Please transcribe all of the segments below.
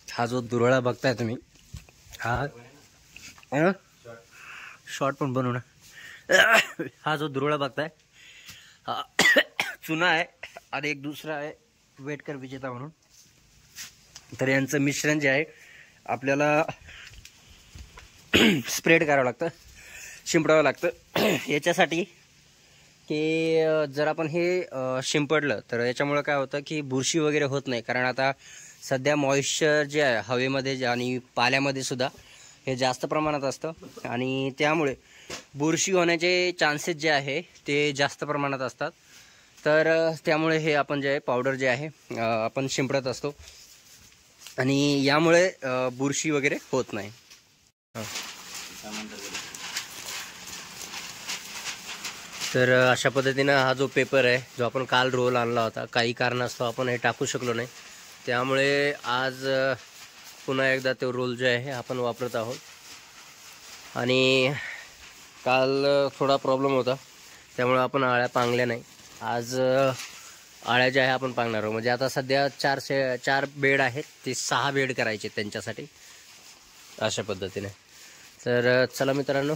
हा जो दुरळा बघताय तुम्ही, हा शॉर्ट पण बनवू ना. हा जो दुरळा बघताय हा चुना आहे आणि एक दुसरा आहे वेटकर विजेता म्हणून. तर यांचं मिश्रण जे आहे आपल्याला स्प्रेड करावं लागतं, शिंपडावं लागतं. याच्यासाठी की जर आपण हे शिंपडलं तर याच्यामुळं काय होतं की बुरशी वगैरे होत नाही. कारण आता सध्या मॉइश्चर जे आहे हवेमध्ये आणि पाल्यामध्ये सुद्धा हे जास्त प्रमाणात असतं आणि त्यामुळे बुरशी होण्याचे चान्सेस जे आहे ते जास्त प्रमाणात असतात. तर त्यामुळे हे आपण जे आहे पावडर जे आहे आपण शिंपडत असतो आणि यामुळे बुरशी वगैरे होत नाही. तर अशा पद्धतीनं हा जो पेपर आहे जो आपण काल रोल आणला होता, काही कारणास्तव आपण हे टाकू शकलो नाही, त्यामुळे आज पुन्हा एकदा तो रोल जे आहे आपण वापरत आहोत. आणि काल थोडा प्रॉब्लेम होता त्यामुळे आपण आळ्या पांगल्या नाही. आज आळ्या ज्या आहे आपण पांगणार आहोत. म्हणजे आता सध्या 4 बेड आहेत, ते 6 बेड करायचे त्यांच्यासाठी अशा पद्धतीने. तर चला मित्रांनो,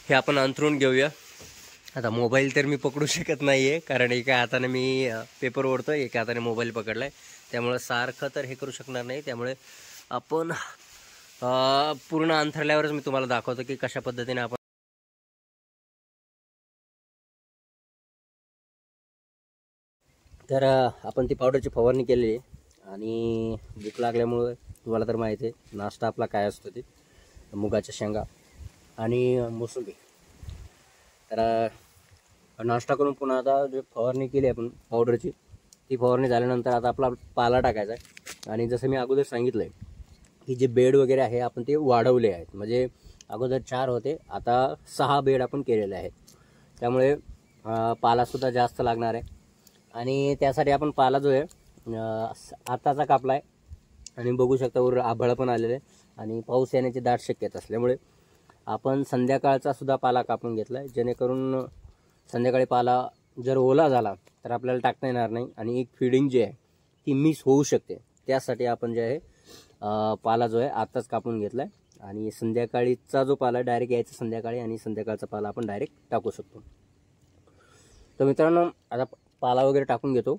हे आपण अंथरून घेऊया. आता मोबाईल तर मी पकडू शकत नाही आहे, कारण एका हाताने मी पेपर ओढतो, एका हाताने मोबाईल पकडला आहे, त्यामुळे सारखं तर हे करू शकणार नाही. त्यामुळे आपण पूर्ण अंथरल्यावरच मी तुम्हाला दाखवतो की कशा पद्धतीने आपण. तर आपण ती पावडरची फवारणी केलेली आहे आणि भूक लागल्यामुळे तुम्हाला तर माहिती आहे नाश्ता आपला काय असतो, ते मुगाच्या शेंगा आणि मोसंबी. तर नाश्ता करून पुन्हा आता जे फवारणी केली आपण पावडरची, ती फवारणी झाल्यानंतर आता आपला पाला टाकायचा आहे. आणि जसं मी अगोदर सांगितलं आहे की जे बेड वगैरे आहे आपण ते वाढवले आहेत. म्हणजे अगोदर 4 होते, आता 6 बेड आपण केलेले आहेत. त्यामुळे पालासुद्धा जास्त लागणार आहे आणि त्यासाठी आपण पाला जो आहे आताचा कापला आहे. आणि बघू शकता वर आभाळ पण आलेले आहे आणि पाऊस येण्याची दाट शक्यता असल्यामुळे आपण संध्याकाळचा सुद्धा पाला कापून घेतला आहे, जेणेकरून संध्याकाळी पाला जर ओला झाला तर आपल्याला टाकता येणार नाही आणि एक फीडिंग जी आहे ती मिस होऊ शकते. त्यासाठी आपण जे आहे पाला जो आहे आत्ताच कापून घेतला आहे आणि संध्याकाळीचा जो पाला डायरेक्ट यायचा संध्याकाळी आणि संध्याकाळचा पाला आपण डायरेक्ट टाकू शकतो. तर मित्रांनो, आता पाला वगैरे टाकून घेतो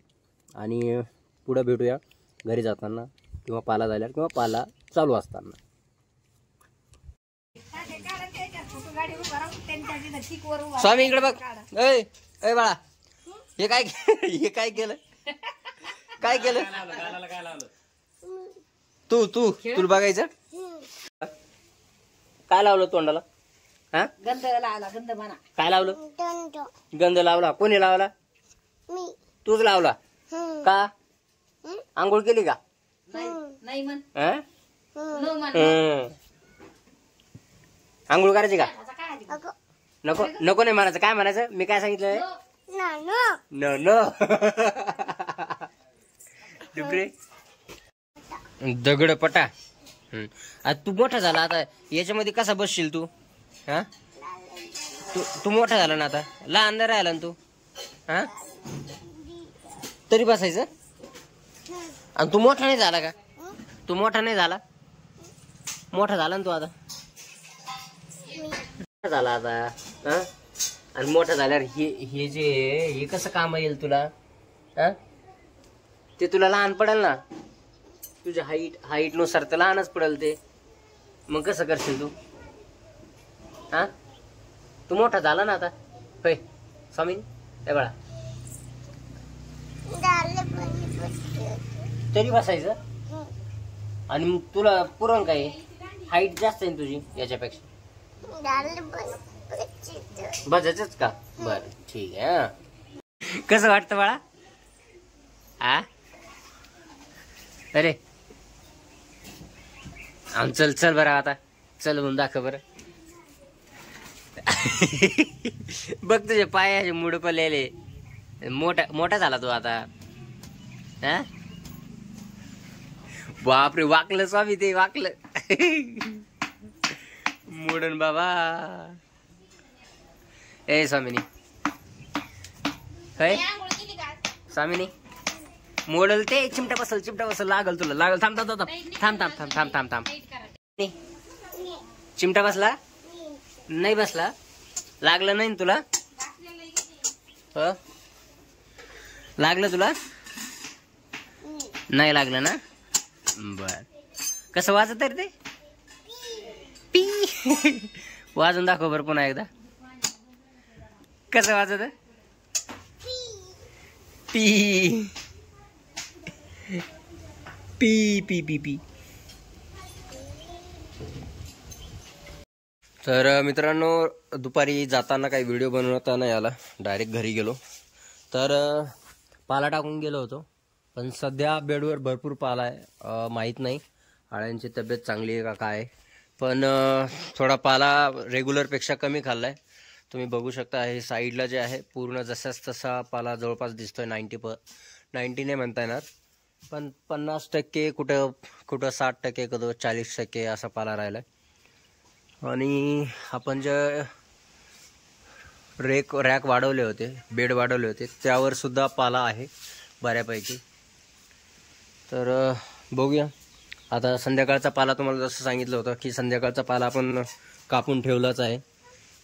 आणि पुढे भेटूया घरी जाताना किंवा पाला झाल्यावर किंवा पाला चालू असताना. स्वामी इकडे बघ. ए बाळा, हे काय हे काय केलं, काय केलं तू तू तुला बघायचं काय लावलं तोंडाला? हा, गंध लावला. गंध म्हणा काय लावलं? गंध लावला. कोणी लावला? तूच लावला का? आंघोळ केली का? नाही म्हण. आंघोळ करायची का? नको नको नाही म्हणायचं. काय म्हणायचं? मी काय सांगितलं? नो डुबरे दगडपटा. आता तू मोठा झाला, आता याच्यामध्ये कसा बसशील तू? हा, तू मोठा झाला ना, आता लहान नाही राहिला ना तू. हा, तरी बसायचं. आणि तू मोठा नाही झाला का? तू मोठा नाही झाला? मोठा झाला ना तू, आता झाला आता. हा, आणि मोठा झाल्यावर हे जे हे कसं काम येईल तुला? हा, ते तुला लहान पडेल ना, तुझ्या हाईट नुसार तर लहानच पडेल ते. मग कसं करशील तू? हा, तू मोठा झाला ना आता. होय स्वामी, हे बघा तरी बसायचं. आणि मग तुला पुरण काय, हाईट जास्त आहे तुझी याच्यापेक्षा. बसायचंच का? बरं ठीक आहे. कसं वाटतं बाळा? हा, अरे चल चल बरं, आता चल म्हणून दाखव बरं. बघ तुझे पायाचे मुड पडलेले. मोठा झाला तू आता. हा, बापरे, वाकलं स्वामी, ते वाकलं. मोडन बाबा. ए स्वामिनी, काय स्वामिनी, मोडल ते चिमटा बसल लागल तुला लागल. थांब थांब थांब थांब थांब थांब थांब थांब. चिमटा बसला नाही बसला लागलं नाही तुला. लागलं तुला नाही लागलं ना. बर कसं वाजत रे ते पी वाजून दाखव बरं पुन्हा एकदा कसं वाजत P P P P P. तर मित्रांनो दुपारी जाताना काही व्हिडिओ बनवता नाही आला, डायरेक्ट घरी गेलो. तर पाला टाकून गेलो होतो, पण सध्या बेडवर भरपूर पाला आहे. माहीत नाही आळ्यांची तब्येत चांगली आहे का काय, पण थोडा पाला रेग्युलरपेक्षा कमी खाल्ला आहे. तुम्ही बघू शकता हे साईडला जे आहे पूर्ण जसाच तसा पाला जवळपास दिसतोय. 90 नाही म्हणता येणार, पण 50% कुठं 60%, कुठं 40% असा पाला राहिला आहे. आणि आपण जे रॅक वाढवले होते, बेड वाढवले होते, त्यावर सुद्धा पाला आहे बऱ्यापैकी. तर बघूया आता. संध्याकाळचा पाला तुम्हाला जसं सांगितलं होतं की संध्याकाळचा पाला आपण कापून ठेवलाच आहे,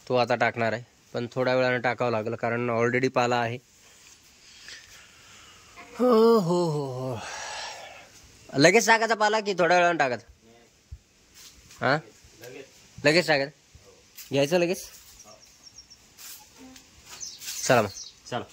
तो आता टाकणार आहे. पण थोड्या वेळानं टाकावं लागलं कारण ऑलरेडी पाला आहे. हो हो हो हो. लगेच टाकायचा पाला की थोड्या वेळानं टाकायचा? हां लगेच टाकायचं, घ्यायचं लगेच. चला मग चला.